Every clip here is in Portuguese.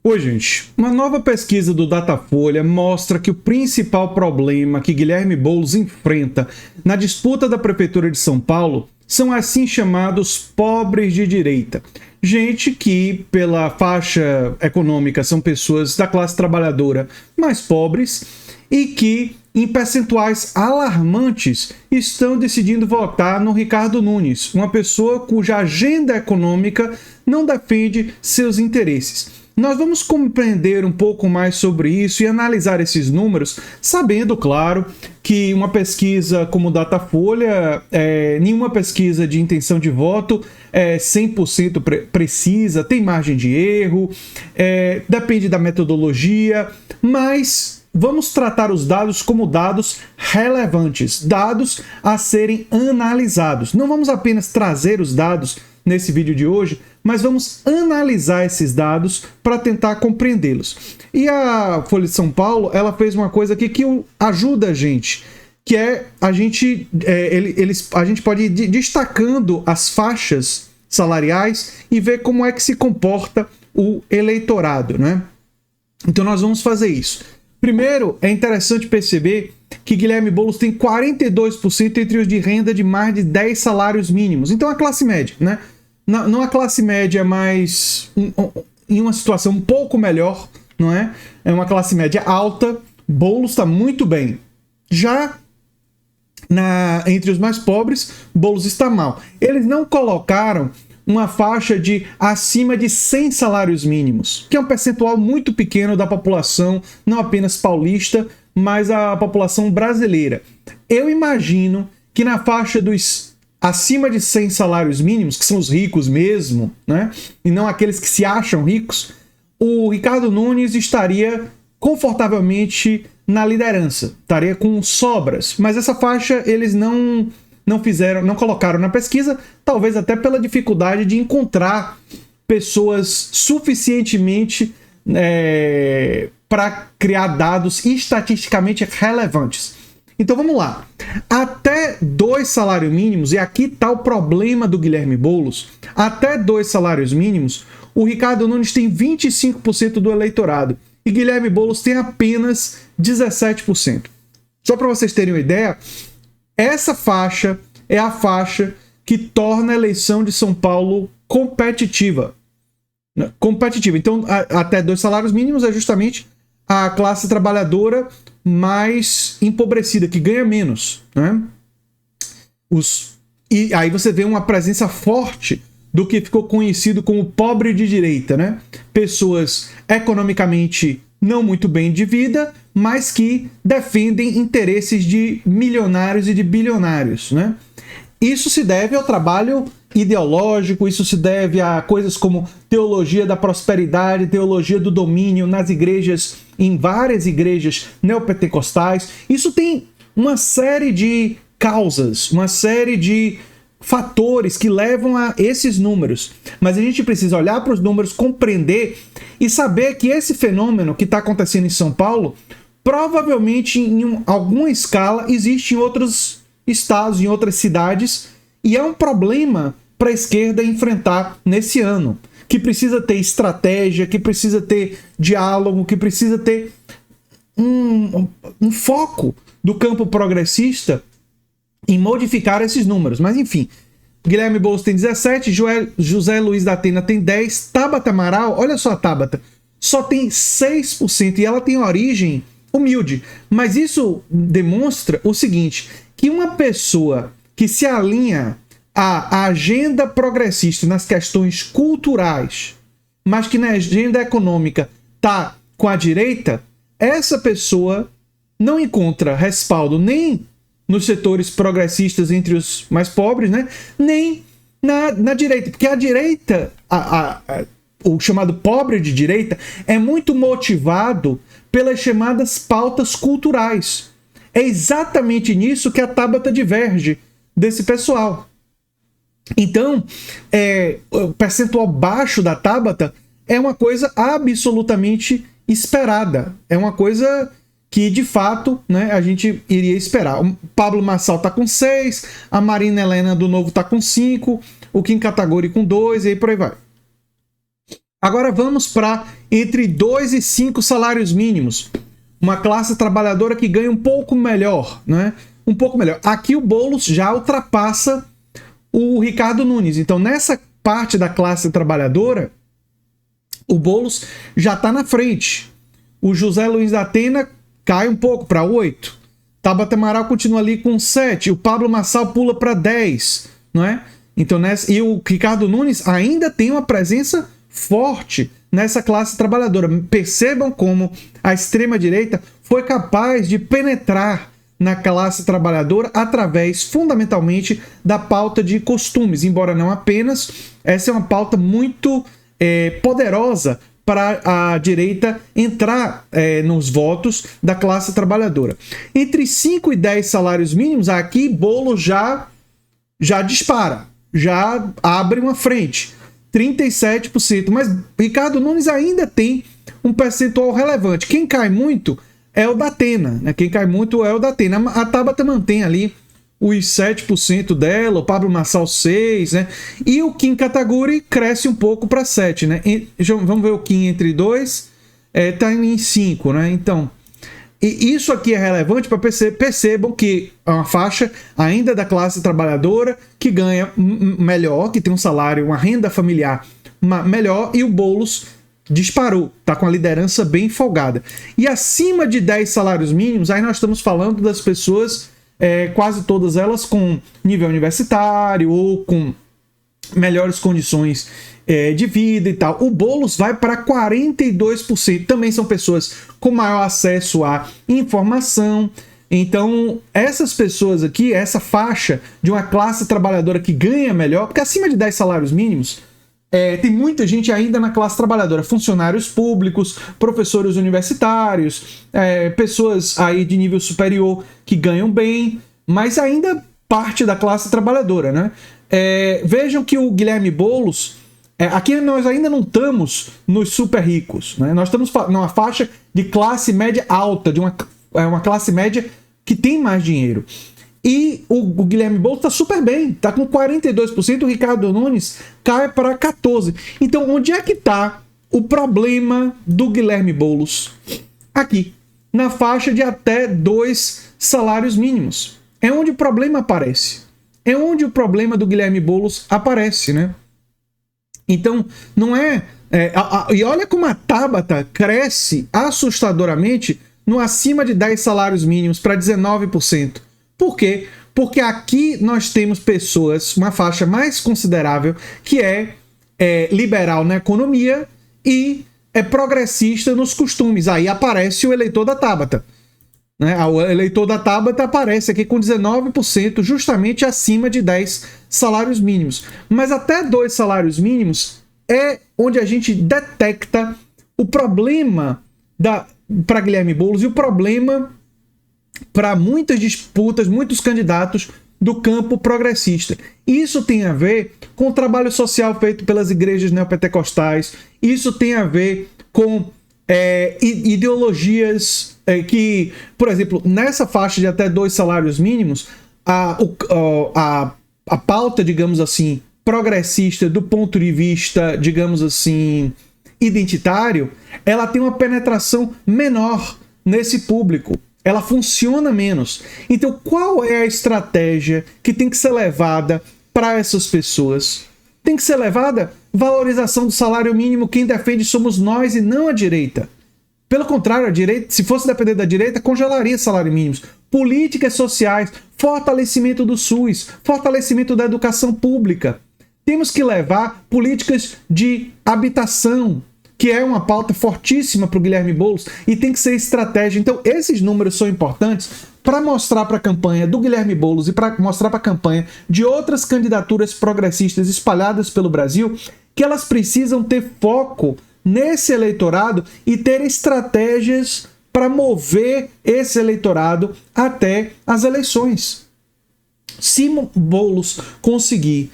Oi, gente. Uma nova pesquisa do Datafolha mostra que o principal problema que Guilherme Boulos enfrenta na disputa da Prefeitura de São Paulo são assim chamados pobres de direita. Gente que, pela faixa econômica, são pessoas da classe trabalhadora mais pobres e que, em percentuais alarmantes, estão decidindo votar no Ricardo Nunes, uma pessoa cuja agenda econômica não defende seus interesses. Nós vamos compreender um pouco mais sobre isso e analisar esses números, sabendo, claro, que uma pesquisa como Datafolha, nenhuma pesquisa de intenção de voto é 100% precisa, tem margem de erro, depende da metodologia, mas vamos tratar os dados como dados relevantes, dados a serem analisados. Não vamos apenas trazer os dados nesse vídeo de hoje, mas vamos analisar esses dados para tentar compreendê-los. E a Folha de São Paulo, ela fez uma coisa aqui que ajuda a gente, que é a gente pode ir destacando as faixas salariais e ver como é que se comporta o eleitorado, né? Então nós vamos fazer isso. Primeiro, é interessante perceber que Guilherme Boulos tem 42% entre os de renda de mais de 10 salários mínimos. Então a classe média, né? Não a classe média, mas em uma situação um pouco melhor, não é? É uma classe média alta, Boulos está muito bem. Já entre os mais pobres, Boulos está mal. Eles não colocaram uma faixa de acima de 100 salários mínimos, que é um percentual muito pequeno da população, não apenas paulista, mas a população brasileira. Eu imagino que na faixa dos acima de 100 salários mínimos, que são os ricos mesmo, né? E não aqueles que se acham ricos, o Ricardo Nunes estaria confortavelmente na liderança, estaria com sobras. Mas essa faixa eles não colocaram na pesquisa, talvez até pela dificuldade de encontrar pessoas suficientemente para criar dados estatisticamente relevantes. Então vamos lá. Até 2 salários mínimos, e aqui está o problema do Guilherme Boulos, até 2 salários mínimos, o Ricardo Nunes tem 25% do eleitorado e Guilherme Boulos tem apenas 17%. Só para vocês terem uma ideia, essa faixa é a faixa que torna a eleição de São Paulo competitiva. Então, até 2 salários mínimos é justamente a classe trabalhadora mais empobrecida, que ganha menos, né? E aí você vê uma presença forte do que ficou conhecido como pobre de direita, né? Pessoas economicamente não muito bem de vida, mas que defendem interesses de milionários e de bilionários, né? Isso se deve ao trabalho ideológico, isso se deve a coisas como teologia da prosperidade, teologia do domínio nas igrejas, em várias igrejas neopentecostais. Isso tem uma série de causas, uma série de fatores que levam a esses números. Mas a gente precisa olhar para os números, compreender e saber que esse fenômeno que está acontecendo em São Paulo, provavelmente em alguma escala existe em outros estados, em outras cidades, e é um problema para a esquerda enfrentar nesse ano, que precisa ter estratégia, que precisa ter diálogo, que precisa ter um foco do campo progressista em modificar esses números. Mas enfim, Guilherme Boulos tem 17, José Luiz da Atena tem 10, Tabata Amaral, olha só a Tabata, só tem 6% e ela tem origem humilde. Mas isso demonstra o seguinte, que uma pessoa que se alinha à agenda progressista nas questões culturais, mas que na agenda econômica está com a direita, essa pessoa não encontra respaldo nem nos setores progressistas entre os mais pobres, né? Nem na direita. Porque a direita, o chamado pobre de direita, é muito motivado pelas chamadas pautas culturais. É exatamente nisso que a Tabata diverge desse pessoal. Então, o percentual baixo da Tabata é uma coisa absolutamente esperada. É uma coisa que, de fato, né, a gente iria esperar. O Pablo Marçal está com 6, a Marina Helena do Novo está com 5, o Kim Kataguiri com 2, e aí por aí vai. Agora vamos para entre 2 e 5 salários mínimos. Uma classe trabalhadora que ganha um pouco melhor, né? Um pouco melhor. Aqui o Boulos já ultrapassa o Ricardo Nunes. Então, nessa parte da classe trabalhadora, o Boulos já está na frente. O José Luiz da Atena cai um pouco para 8. Tabata Amaral continua ali com 7. O Pablo Marçal pula para 10, não é? Então, e o Ricardo Nunes ainda tem uma presença forte nessa classe trabalhadora. Percebam como a extrema-direita foi capaz de penetrar na classe trabalhadora através, fundamentalmente, da pauta de costumes, embora não apenas. Essa é uma pauta muito poderosa para a direita entrar nos votos da classe trabalhadora. Entre 5 e 10 salários mínimos, aqui Boulos já dispara, já abre uma frente. 37%, mas Ricardo Nunes ainda tem um percentual relevante. Quem cai muito é o da Atena, né? Quem cai muito é o da Atena. A Tabata mantém ali os 7% dela, o Pablo Marçal 6%, né? E o Kim Kataguiri cresce um pouco para 7%, né? Vamos ver o Kim entre 2, tá em 5%, né? Então, e isso aqui é relevante para percebam que é uma faixa ainda da classe trabalhadora que ganha melhor, que tem um salário, uma renda familiar melhor, e o Boulos disparou, tá com a liderança bem folgada. E acima de 10 salários mínimos, aí nós estamos falando das pessoas, quase todas elas com nível universitário ou com melhores condições de vida e tal. O Boulos vai para 42%. Também são pessoas com maior acesso à informação. Então, essas pessoas aqui, essa faixa de uma classe trabalhadora que ganha melhor, porque acima de 10 salários mínimos, tem muita gente ainda na classe trabalhadora, funcionários públicos, professores universitários, pessoas aí de nível superior que ganham bem, mas ainda parte da classe trabalhadora, né? Vejam que o Guilherme Boulos, aqui nós ainda não estamos nos super ricos, né? Nós estamos numa faixa de classe média alta, de uma classe média que tem mais dinheiro. E o Guilherme Boulos está super bem, está com 42%, o Ricardo Nunes cai para 14%. Então, onde é que está o problema do Guilherme Boulos? Aqui, na faixa de até 2 salários mínimos. É onde o problema aparece. É onde o problema do Guilherme Boulos aparece, né? Então, não e olha como a Tabata cresce assustadoramente no acima de 10 salários mínimos para 19%. Por quê? Porque aqui nós temos pessoas, uma faixa mais considerável, que é liberal na economia e é progressista nos costumes. Aí aparece o eleitor da Tabata. Né? O eleitor da Tabata aparece aqui com 19%, justamente acima de 10 salários mínimos. Mas até 2 salários mínimos é onde a gente detecta o problema para Guilherme Boulos e o problema para muitas disputas, muitos candidatos do campo progressista. Isso tem a ver com o trabalho social feito pelas igrejas neopentecostais, isso tem a ver com ideologias que, por exemplo, nessa faixa de até 2 salários mínimos, a pauta, digamos assim, progressista do ponto de vista, digamos assim, identitário, ela tem uma penetração menor nesse público. Ela funciona menos. Então, qual é a estratégia que tem que ser levada para essas pessoas? Tem que ser levada valorização do salário mínimo. Quem defende somos nós e não a direita. Pelo contrário, a direita, se fosse depender da direita, congelaria salários mínimos. Políticas sociais, fortalecimento do SUS, fortalecimento da educação pública. Temos que levar políticas de habitação, que é uma pauta fortíssima para o Guilherme Boulos, e tem que ser estratégia. Então, esses números são importantes para mostrar para a campanha do Guilherme Boulos e para mostrar para a campanha de outras candidaturas progressistas espalhadas pelo Brasil que elas precisam ter foco nesse eleitorado e ter estratégias para mover esse eleitorado até as eleições. Se Boulos conseguir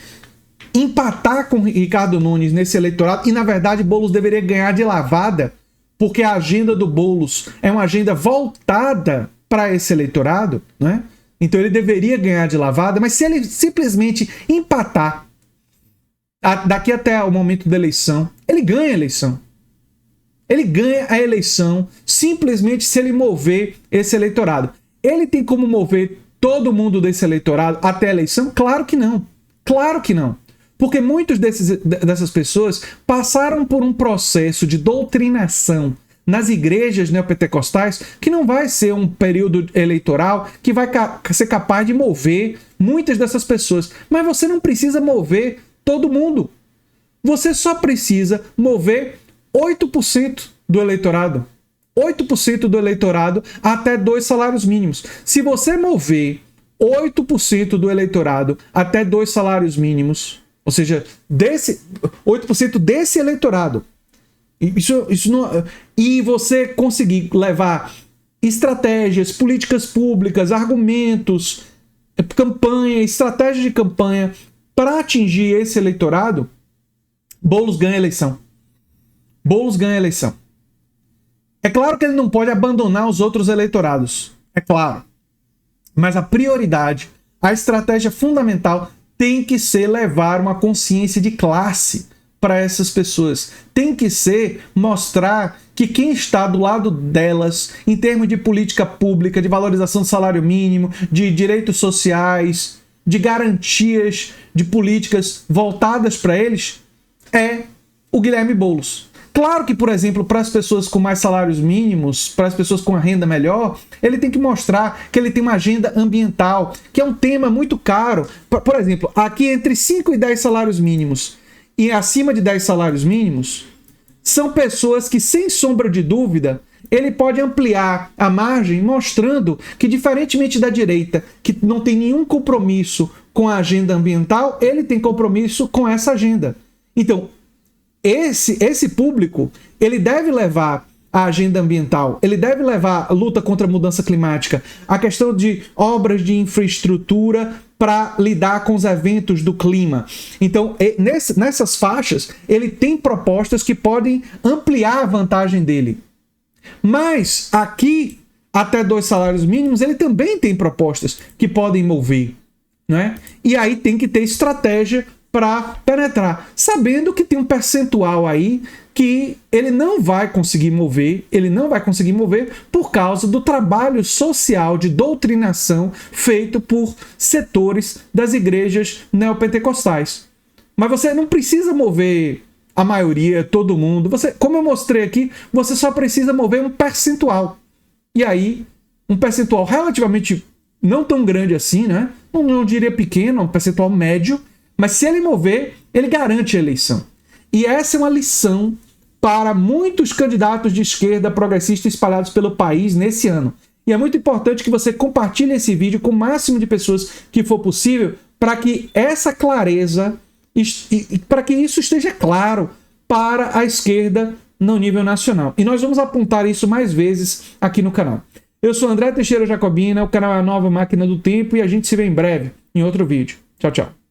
empatar com Ricardo Nunes nesse eleitorado, e na verdade Boulos deveria ganhar de lavada, porque a agenda do Boulos é uma agenda voltada para esse eleitorado, né? Então ele deveria ganhar de lavada, mas se ele simplesmente empatar daqui até o momento da eleição, ele ganha a eleição. Ele ganha a eleição simplesmente se ele mover esse eleitorado. Ele tem como mover todo mundo desse eleitorado até a eleição? Claro que não. Claro que não. Porque muitas dessas pessoas passaram por um processo de doutrinação nas igrejas neopentecostais que não vai ser um período eleitoral que vai ser capaz de mover muitas dessas pessoas. Mas você não precisa mover todo mundo. Você só precisa mover 8% do eleitorado. 8% do eleitorado até 2 salários mínimos. Se você mover 8% do eleitorado até 2 salários mínimos, ou seja, 8% desse eleitorado, isso não, e você conseguir levar estratégias, políticas públicas, argumentos, campanha, estratégia de campanha para atingir esse eleitorado, Boulos ganha a eleição. Boulos ganha a eleição. É claro que ele não pode abandonar os outros eleitorados. É claro. Mas a prioridade, a estratégia fundamental tem que ser levar uma consciência de classe para essas pessoas. Tem que ser mostrar que quem está do lado delas, em termos de política pública, de valorização do salário mínimo, de direitos sociais, de garantias de políticas voltadas para eles, é o Guilherme Boulos. Claro que, por exemplo, para as pessoas com mais salários mínimos, para as pessoas com a renda melhor, ele tem que mostrar que ele tem uma agenda ambiental, que é um tema muito caro. Por exemplo, aqui entre 5 e 10 salários mínimos e acima de 10 salários mínimos, são pessoas que, sem sombra de dúvida, ele pode ampliar a margem, mostrando que, diferentemente da direita, que não tem nenhum compromisso com a agenda ambiental, ele tem compromisso com essa agenda. Então, esse público, ele deve levar a agenda ambiental, ele deve levar a luta contra a mudança climática, a questão de obras de infraestrutura para lidar com os eventos do clima. Então, nessas faixas, ele tem propostas que podem ampliar a vantagem dele. Mas aqui, até 2 salários mínimos, ele também tem propostas que podem mover, né? E aí tem que ter estratégia para penetrar, sabendo que tem um percentual aí que ele não vai conseguir mover, por causa do trabalho social de doutrinação feito por setores das igrejas neopentecostais. Mas você não precisa mover a maioria, todo mundo. Como eu mostrei aqui, você só precisa mover um percentual. E aí, um percentual relativamente não tão grande assim, né? Não diria pequeno, um percentual médio. Mas se ele mover, ele garante a eleição. E essa é uma lição para muitos candidatos de esquerda progressista espalhados pelo país nesse ano. E é muito importante que você compartilhe esse vídeo com o máximo de pessoas que for possível, para que essa clareza, para que isso esteja claro para a esquerda no nível nacional. E nós vamos apontar isso mais vezes aqui no canal. Eu sou André Teixeira Jacobina, o canal é a Nova Máquina do Tempo, e a gente se vê em breve em outro vídeo. Tchau, tchau.